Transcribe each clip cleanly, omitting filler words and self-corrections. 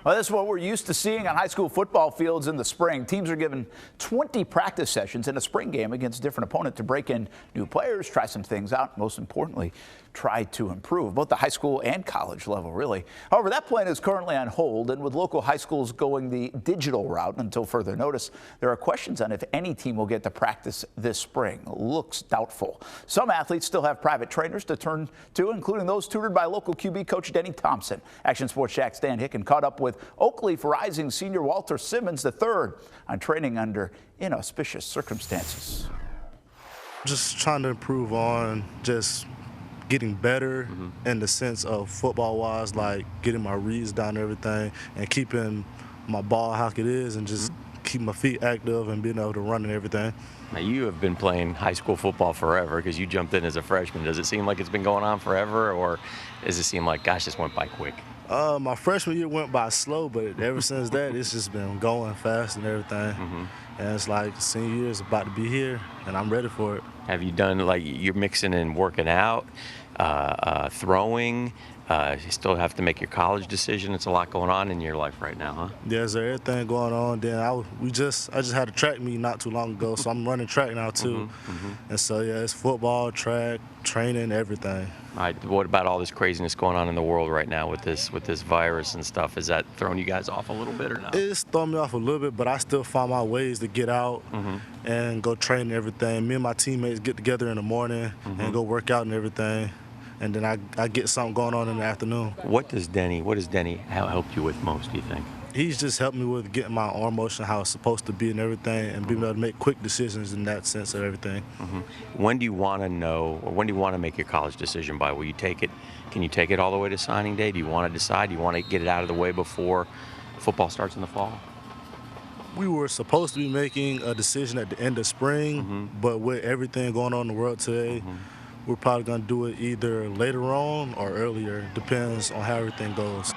Well, this is what we're used to seeing on high school football fields in the spring. Teams are given 20 practice sessions in a spring game against a different opponent to break in new players, try some things out, most importantly, try to improve, both the high school and college level, really. However, that plan is currently on hold, and with local high schools going the digital route until further notice, there are questions on if any team will get to practice this spring. Looks doubtful. Some athletes still have private trainers to turn to, including those tutored by local QB coach Denny Thompson. Action Sports Jack's Dan Hicken caught up with Oakleaf rising senior Walter Simmons III on training under inauspicious circumstances. Just trying to improve on just getting better in the sense of football-wise, like getting my reads down and everything, and keeping my ball how it is, and just keep my feet active and being able to run and everything. Now, you have been playing high school football forever because you jumped in as a freshman. Does it seem like it's been going on forever, or does it seem like, gosh, this went by quick? My freshman year went by slow, but ever since that, it's just been going fast and everything. And it's like senior year is about to be here, and I'm ready for it. Have you done, like, you're mixing in working out, throwing? You still have to make your college decision. It's a lot going on in your life right now, huh? Yeah, there's everything going on. Then I just had a track meet not too long ago, so I'm running track now too. And so yeah, it's football, track, training, everything. All right, what about all this craziness going on in the world right now with this virus and stuff? Is that throwing you guys off a little bit or not? It's throwing me off a little bit, but I still find my ways to get out and go train and everything. Me and my teammates get together in the morning and go work out and everything. And then I get something going on in the afternoon. What does Denny help you with most, do you think? He's just helped me with getting my arm motion how it's supposed to be and everything, and being able to make quick decisions in that sense of everything. When do you want to know, or when do you want to make your college decision by? Will you take it? Can you take it all the way to signing day? Do you want to decide? Do you want to get it out of the way before football starts in the fall? We were supposed to be making a decision at the end of spring, but with everything going on in the world today, we're probably going to do it either later on or earlier. Depends on how everything goes.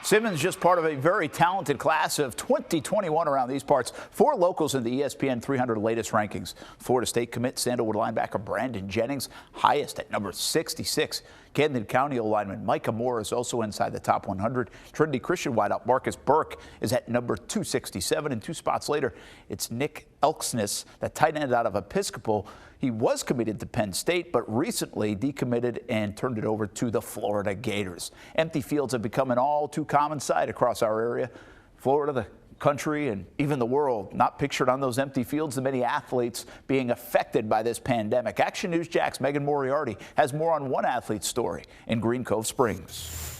Simmons just part of a very talented class of 2021 around these parts. 4 locals in the ESPN 300 latest rankings. Florida State commit Sandalwood linebacker Brandon Jennings, highest at number 66. Camden County lineman Micah Moore is also inside the top 100. Trinity Christian wideout Marcus Burke is at number 267. And 2 spots later, it's Nick Elksness, that tight end out of Episcopal. He was committed to Penn State, but recently decommitted and turned it over to the Florida Gators. Empty fields have become an all too common sight across our area. Florida, the country, and even the world not pictured on those empty fields, the many athletes being affected by this pandemic. Action News Jack's Megan Moriarty has more on one athlete's story in Green Cove Springs.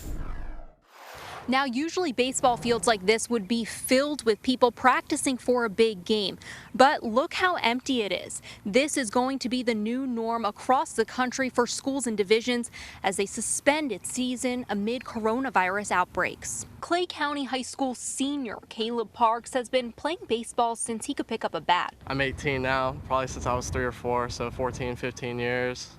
Now, usually baseball fields like this would be filled with people practicing for a big game. But look how empty it is. This is going to be the new norm across the country for schools and divisions as they suspend its season amid coronavirus outbreaks. Clay County High School senior Caleb Parks has been playing baseball since he could pick up a bat. I'm 18 now, probably since I was 3 or 4, so 14, 15 years.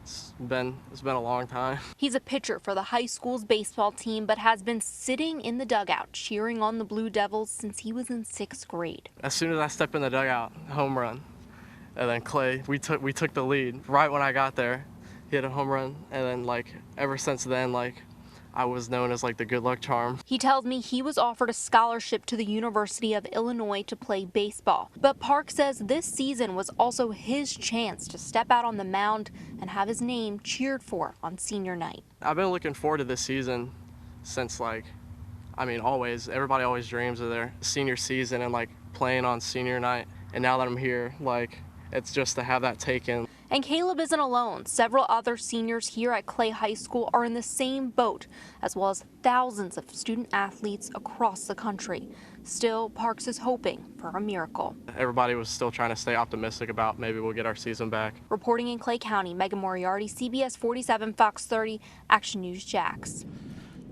It's been a long time. He's a pitcher for the high school's baseball team, but has been sitting in the dugout cheering on the Blue Devils since he was in 6th grade. As soon as I stepped in the dugout, home run. And then Clay, we took the lead. Right when I got there, he hit a home run. And then ever since then, I was known as the good luck charm. He tells me he was offered a scholarship to the University of Illinois to play baseball. But Park says this season was also his chance to step out on the mound and have his name cheered for on senior night. I've been looking forward to this season since always. Everybody always dreams of their senior season and playing on senior night. And now that I'm here, it's just to have that taken. And Caleb isn't alone. Several other seniors here at Clay High School are in the same boat, as well as thousands of student athletes across the country. Still, Parks is hoping for a miracle. Everybody was still trying to stay optimistic about maybe we'll get our season back. Reporting in Clay County, Megan Moriarty, CBS 47, Fox 30, Action News Jax.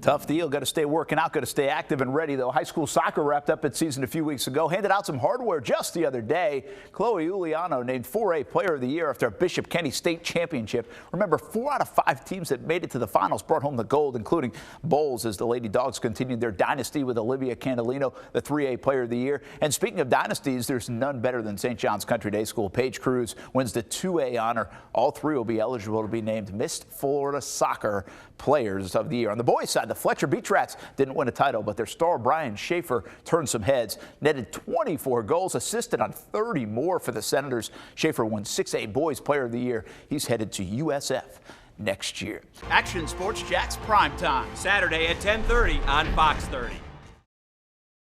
Tough deal. Got to stay working out, got to stay active and ready, though. High school soccer wrapped up its season a few weeks ago. Handed out some hardware just the other day. Chloe Uliano named 4A Player of the Year after a Bishop Kenny State Championship. Remember, 4 out of 5 teams that made it to the finals brought home the gold, including Bowles, as the Lady Dogs continued their dynasty with Olivia Candelino, the 3A Player of the Year. And speaking of dynasties, there's none better than St. John's Country Day School. Paige Cruz wins the 2A honor. All 3 will be eligible to be named Miss Florida Soccer Players of the Year. On the boys' side, The Fletcher Beach Rats didn't win a title, but their star Brian Schaefer turned some heads, netted 24 goals, assisted on 30 more for the Senators. Schaefer won 6A Boys Player of the Year. He's headed to USF next year. Action Sports Jax Primetime, Saturday at 10:30 on Fox 30.